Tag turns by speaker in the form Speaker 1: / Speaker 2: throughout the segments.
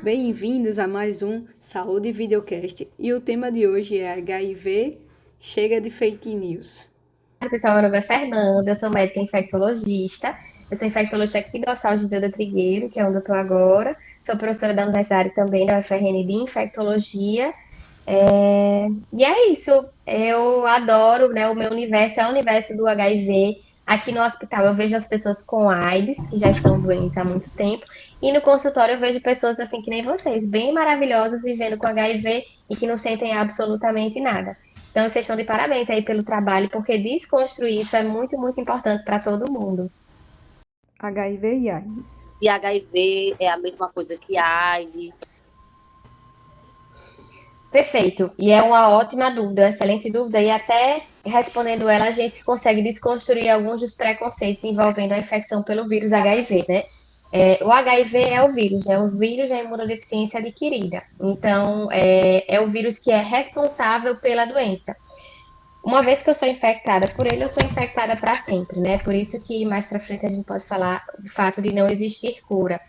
Speaker 1: Bem-vindos a mais um Saúde Videocast e o tema de hoje é HIV, chega de fake news.
Speaker 2: Pessoal, meu nome é Fernanda, eu sou médica infectologista. Eu sou infectologista aqui do Hospital Gisela Trigueiro, que é onde eu estou agora. Sou professora da Universidade também da UFRN de Infectologia. E é isso, eu adoro, né? O meu universo é o universo do HIV. Aqui no hospital eu vejo as pessoas com AIDS, que já estão doentes há muito tempo. E no consultório eu vejo pessoas assim que nem vocês, bem maravilhosas, vivendo com HIV e que não sentem absolutamente nada. Então, vocês estão de parabéns aí pelo trabalho, porque desconstruir isso é muito, muito importante para todo mundo.
Speaker 1: HIV e AIDS.
Speaker 3: Se HIV é a mesma coisa que AIDS.
Speaker 2: Perfeito. E é uma ótima dúvida, excelente dúvida. E até respondendo ela, a gente consegue desconstruir alguns dos preconceitos envolvendo a infecção pelo vírus HIV, né? O HIV é o vírus da imunodeficiência adquirida. Então, é o vírus que é responsável pela doença. Uma vez que eu sou infectada por ele, eu sou infectada para sempre, né? Por isso que mais para frente a gente pode falar do fato de não existir cura.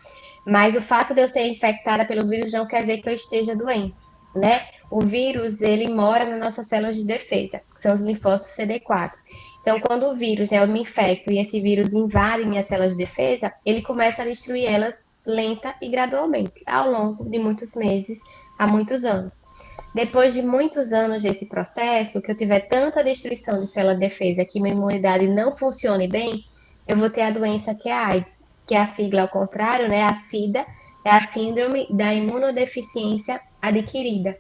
Speaker 2: Mas o fato de eu ser infectada pelo vírus não quer dizer que eu esteja doente, né? O vírus, ele mora nas nossas células de defesa, que são os linfócitos CD4. Então, quando o vírus, né, eu me infecto e esse vírus invade minhas células de defesa, ele começa a destruir elas lenta e gradualmente, ao longo de muitos meses, há muitos anos. Depois de muitos anos desse processo, que eu tiver tanta destruição de célula de defesa que minha imunidade não funcione bem, eu vou ter a doença que é a AIDS, que é a sigla ao contrário, né? A SIDA, é a Síndrome da Imunodeficiência Adquirida.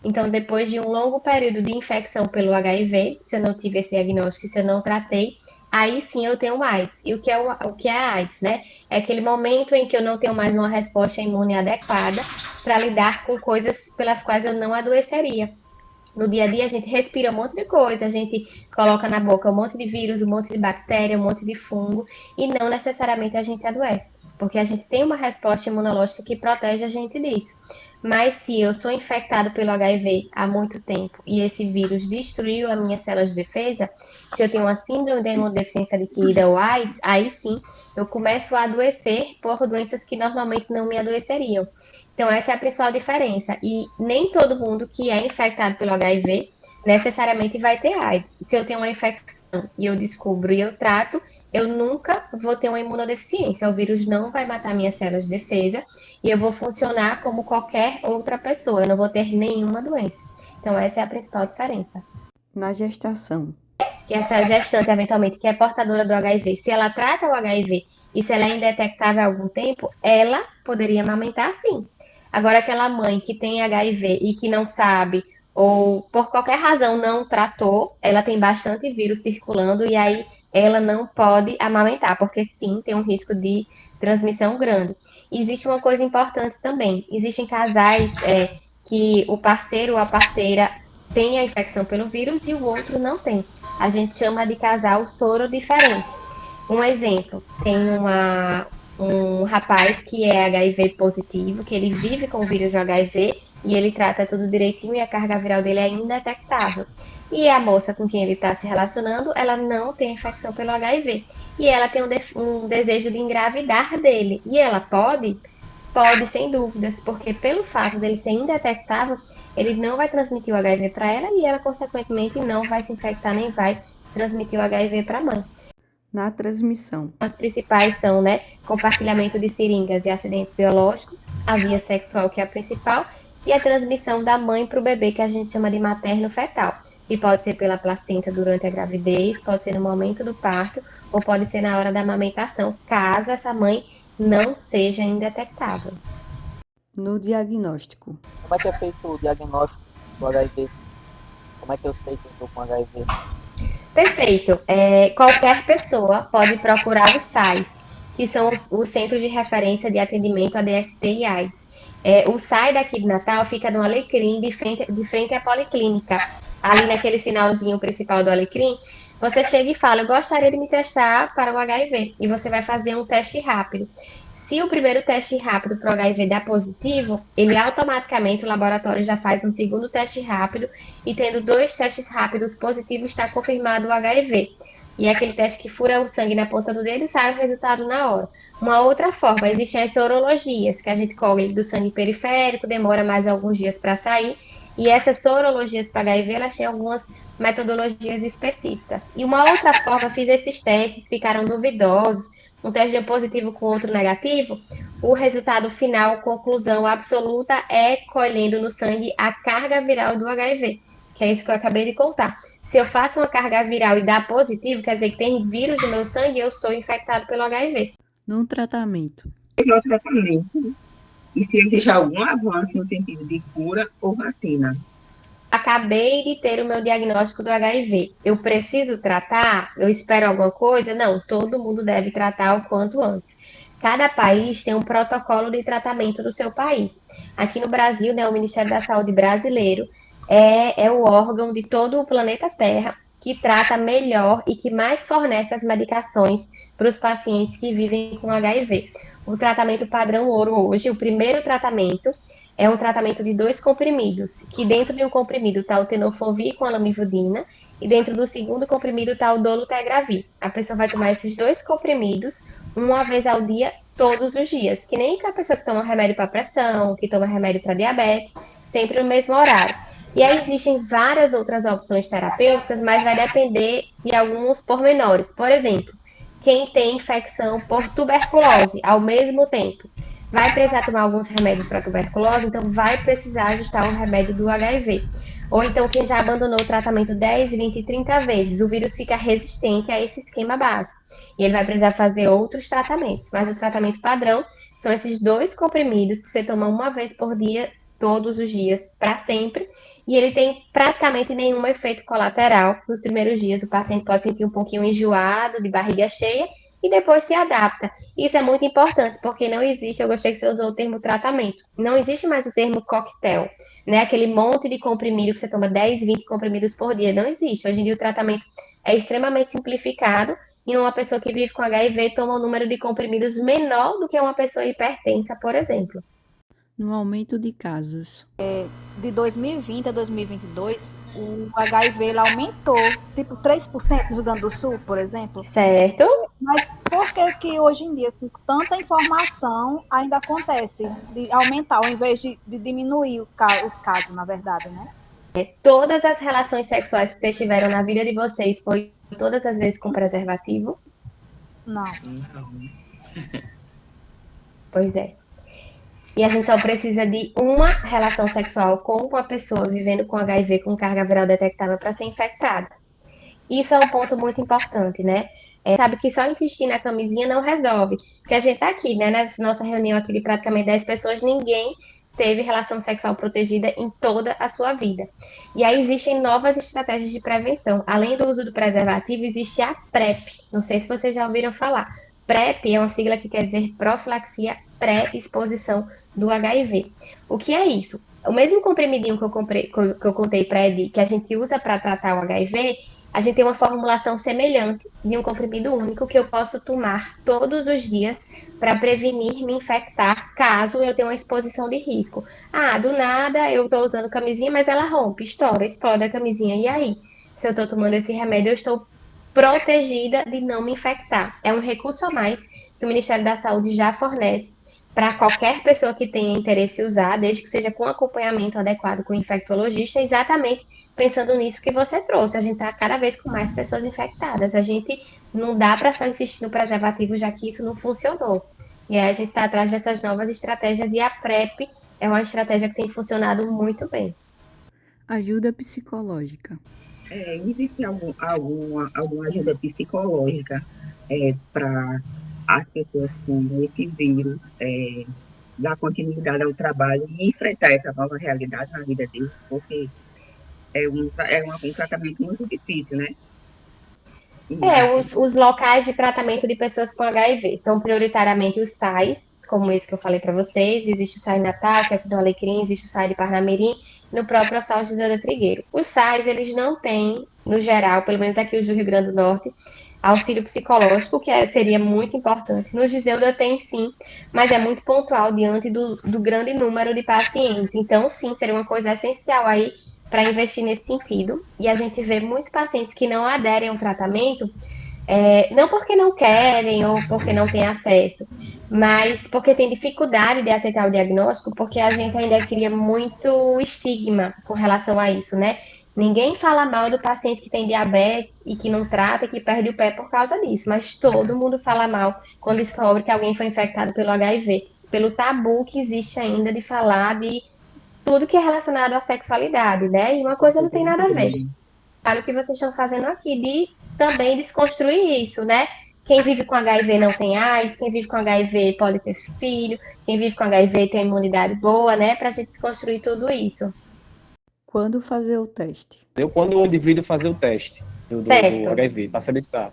Speaker 2: Então, depois de um longo período de infecção pelo HIV, se eu não tive esse diagnóstico, se eu não tratei, aí sim eu tenho AIDS. E o que é a AIDS, né? É aquele momento em que eu não tenho mais uma resposta imune adequada para lidar com coisas pelas quais eu não adoeceria. No dia a dia a gente respira um monte de coisa, a gente coloca na boca um monte de vírus, um monte de bactéria, um monte de fungo, e não necessariamente a gente adoece, porque a gente tem uma resposta imunológica que protege a gente disso. Mas se eu sou infectado pelo HIV há muito tempo e esse vírus destruiu as minhas células de defesa, se eu tenho uma síndrome de imunodeficiência adquirida ou AIDS, aí sim eu começo a adoecer por doenças que normalmente não me adoeceriam. Então, essa é a principal diferença. E nem todo mundo que é infectado pelo HIV necessariamente vai ter AIDS. Se eu tenho uma infecção e eu descubro e eu trato, eu nunca vou ter uma imunodeficiência. O vírus não vai matar minhas células de defesa e eu vou funcionar como qualquer outra pessoa. Eu não vou ter nenhuma doença. Então, essa é a principal diferença.
Speaker 1: Na gestação.
Speaker 2: Que essa gestante, eventualmente, que é portadora do HIV, se ela trata o HIV e se ela é indetectável há algum tempo, ela poderia amamentar sim. Agora, aquela mãe que tem HIV e que não sabe, ou por qualquer razão não tratou, ela tem bastante vírus circulando e aí ela não pode amamentar, porque sim, tem um risco de transmissão grande. E existe uma coisa importante também: existem casais que o parceiro ou a parceira tem a infecção pelo vírus e o outro não tem. A gente chama de casal soro diferente. Um exemplo, um rapaz que é HIV positivo, que ele vive com o vírus do HIV e ele trata tudo direitinho e a carga viral dele é indetectável. E a moça com quem ele está se relacionando, ela não tem infecção pelo HIV. E ela tem um desejo de engravidar dele. E ela pode? Pode, sem dúvidas, porque pelo fato dele ser indetectável, ele não vai transmitir o HIV para ela e ela, consequentemente, não vai se infectar nem vai transmitir o HIV para a mãe.
Speaker 1: Na transmissão.
Speaker 2: As principais são, né, compartilhamento de seringas e acidentes biológicos, a via sexual, que é a principal, e a transmissão da mãe para o bebê, que a gente chama de materno-fetal, que pode ser pela placenta durante a gravidez, pode ser no momento do parto, ou pode ser na hora da amamentação, caso essa mãe não seja indetectável.
Speaker 1: No diagnóstico.
Speaker 4: Como é que é feito o diagnóstico do HIV? Como é que eu sei que eu estou com HIV?
Speaker 2: Perfeito. Qualquer pessoa pode procurar os SAIs, que são os Centros de Referência de Atendimento a DST e AIDS. O SAI daqui de Natal fica no Alecrim, de frente à Policlínica. Ali naquele sinalzinho principal do Alecrim, você chega e fala: eu gostaria de me testar para o HIV. E você vai fazer um teste rápido. Se o primeiro teste rápido para o HIV dá positivo, ele automaticamente, o laboratório já faz um segundo teste rápido e tendo 2 testes rápidos positivos, está confirmado o HIV. E é aquele teste que fura o sangue na ponta do dedo e sai o resultado na hora. Uma outra forma, existem as sorologias, que a gente colhe do sangue periférico, demora mais alguns dias para sair. E essas sorologias para HIV, elas têm algumas metodologias específicas. E uma outra forma, fiz esses testes, ficaram duvidosos, um teste deu positivo com outro negativo, o resultado final, conclusão absoluta, é colhendo no sangue a carga viral do HIV, que é isso que eu acabei de contar. Se eu faço uma carga viral e dá positivo, quer dizer que tem vírus no meu sangue e eu sou infectado pelo HIV.
Speaker 1: No tratamento.
Speaker 5: No tratamento. E se existe algum avanço no sentido de cura ou vacina?
Speaker 2: Acabei de ter o meu diagnóstico do HIV. Eu preciso tratar? Eu espero alguma coisa? Não, todo mundo deve tratar o quanto antes. Cada país tem um protocolo de tratamento do seu país. Aqui no Brasil, né, o Ministério da Saúde brasileiro é o órgão de todo o planeta Terra que trata melhor e que mais fornece as medicações para os pacientes que vivem com HIV. O tratamento padrão ouro hoje, o primeiro tratamento, é um tratamento de 2 comprimidos, que dentro de um comprimido está o tenofovir com a lamivudina e dentro do segundo comprimido está o dolutegravir. A pessoa vai tomar esses 2 comprimidos uma vez ao dia, todos os dias, que nem a pessoa que toma remédio para pressão, que toma remédio para diabetes, sempre no mesmo horário. E aí existem várias outras opções terapêuticas, mas vai depender de alguns pormenores. Por exemplo, quem tem infecção por tuberculose ao mesmo tempo vai precisar tomar alguns remédios para tuberculose, então vai precisar ajustar o remédio do HIV. Ou então quem já abandonou o tratamento 10, 20, 30 vezes, o vírus fica resistente a esse esquema básico. E ele vai precisar fazer outros tratamentos. Mas o tratamento padrão são esses 2 comprimidos que você toma uma vez por dia, todos os dias, para sempre. E ele tem praticamente nenhum efeito colateral. Nos primeiros dias o paciente pode sentir um pouquinho enjoado, de barriga cheia, e depois se adapta. Isso é muito importante, porque não existe, eu gostei que você usou o termo tratamento, não existe mais o termo coquetel, né? Aquele monte de comprimido que você toma 10, 20 comprimidos por dia, não existe. Hoje em dia o tratamento é extremamente simplificado e uma pessoa que vive com HIV toma um número de comprimidos menor do que uma pessoa hipertensa, por exemplo.
Speaker 1: No aumento de casos.
Speaker 6: De 2020 a 2022, o HIV ele aumentou, tipo 3% no Rio Grande do Sul, por exemplo.
Speaker 2: Certo?
Speaker 6: Mas por que hoje em dia, com tanta informação, ainda acontece de aumentar, ao invés de diminuir os casos, na verdade, né?
Speaker 2: Todas as relações sexuais que vocês tiveram na vida de vocês foi todas as vezes com preservativo?
Speaker 6: Não.
Speaker 2: Pois é. E a gente só precisa de uma relação sexual com uma pessoa vivendo com HIV com carga viral detectável para ser infectada. Isso é um ponto muito importante, né? Sabe que só insistir na camisinha não resolve. Porque a gente tá aqui, né? Na nossa reunião aqui de praticamente 10 pessoas, ninguém teve relação sexual protegida em toda a sua vida. E aí existem novas estratégias de prevenção. Além do uso do preservativo, existe a PrEP. Não sei se vocês já ouviram falar. PrEP é uma sigla que quer dizer profilaxia pré-exposição do HIV. O que é isso? O mesmo comprimidinho que eu contei para Edi, que a gente usa para tratar o HIV, a gente tem uma formulação semelhante de um comprimido único que eu posso tomar todos os dias para prevenir me infectar caso eu tenha uma exposição de risco. Ah, do nada eu estou usando camisinha, mas ela rompe, explode a camisinha. E aí? Se eu estou tomando esse remédio, eu estou protegida de não me infectar. É um recurso a mais que o Ministério da Saúde já fornece para qualquer pessoa que tenha interesse em usar, desde que seja com acompanhamento adequado com o infectologista, exatamente pensando nisso que você trouxe. A gente está cada vez com mais pessoas infectadas. A gente não dá para só insistir no preservativo, já que isso não funcionou. E aí a gente está atrás dessas novas estratégias e a PrEP é uma estratégia que tem funcionado muito bem.
Speaker 1: Ajuda psicológica.
Speaker 5: Existe alguma ajuda psicológica para as pessoas com esse vírus dar continuidade ao trabalho e enfrentar essa nova realidade na vida deles? Porque é um tratamento muito difícil, né?
Speaker 2: Os locais de tratamento de pessoas com HIV são prioritariamente os SAIs, como esse que eu falei para vocês. Existe o SAI Natal, que é aqui do Alecrim, existe o SAI de Parnamirim, no próprio Hospital José da Trigueiro. Os SAIs, eles não têm, no geral, pelo menos aqui os do Rio Grande do Norte, auxílio psicológico, que seria muito importante. No Giseuda tem sim, mas é muito pontual diante do grande número de pacientes. Então, sim, seria uma coisa essencial aí para investir nesse sentido. E a gente vê muitos pacientes que não aderem ao tratamento Não porque não querem ou porque não têm acesso, mas porque tem dificuldade de aceitar o diagnóstico, porque a gente ainda cria muito estigma com relação a isso, né? Ninguém fala mal do paciente que tem diabetes e que não trata e que perde o pé por causa disso, mas todo mundo fala mal quando descobre que alguém foi infectado pelo HIV, pelo tabu que existe ainda de falar de tudo que é relacionado à sexualidade, né? E uma coisa não tem nada a ver. Olha o que vocês estão fazendo aqui, de também desconstruir isso, né? Quem vive com HIV não tem AIDS, quem vive com HIV pode ter filho, quem vive com HIV tem imunidade boa, né? Pra gente desconstruir tudo isso.
Speaker 1: Quando fazer o teste?
Speaker 7: Quando o indivíduo fazer o teste do
Speaker 2: Certo.
Speaker 7: HIV, para saber se está.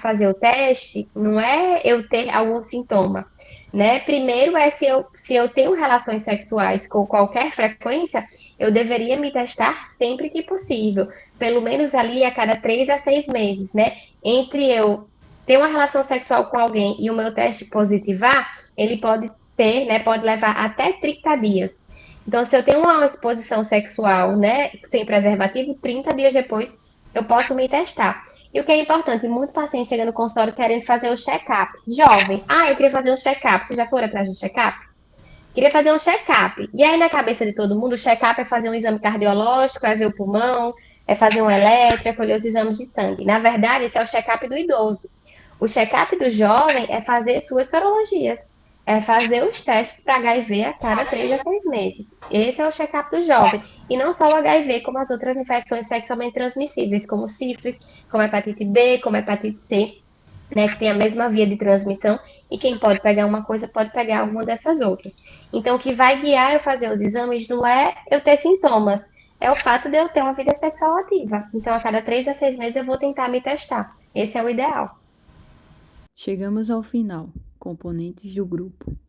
Speaker 2: Fazer o teste não é eu ter algum sintoma, né? Primeiro é se eu tenho relações sexuais com qualquer frequência, eu deveria me testar sempre que possível, pelo menos ali a cada 3 a 6 meses, né? Entre eu ter uma relação sexual com alguém e o meu teste positivar, ele pode ter, né? Pode levar até 30 dias. Então, se eu tenho uma exposição sexual, né, sem preservativo, 30 dias depois eu posso me testar. E o que é importante, muito paciente chega no consultório querendo fazer o check-up. Jovem, eu queria fazer um check-up. Vocês já foram atrás de um check-up? Queria fazer um check-up. E aí, na cabeça de todo mundo, o check-up é fazer um exame cardiológico, é ver o pulmão, é fazer um eletro, é colher os exames de sangue. Na verdade, esse é o check-up do idoso. O check-up do jovem é fazer suas sorologias. É fazer os testes para HIV a cada 3 a 6 meses. Esse é o check-up do jovem. E não só o HIV, como as outras infecções sexualmente transmissíveis, como sífilis, como hepatite B, como hepatite C, né, que tem a mesma via de transmissão, e quem pode pegar uma coisa pode pegar alguma dessas outras. Então, o que vai guiar eu fazer os exames não é eu ter sintomas, é o fato de eu ter uma vida sexual ativa. Então, a cada 3 a 6 meses eu vou tentar me testar. Esse é o ideal.
Speaker 1: Chegamos ao final. Componentes do grupo.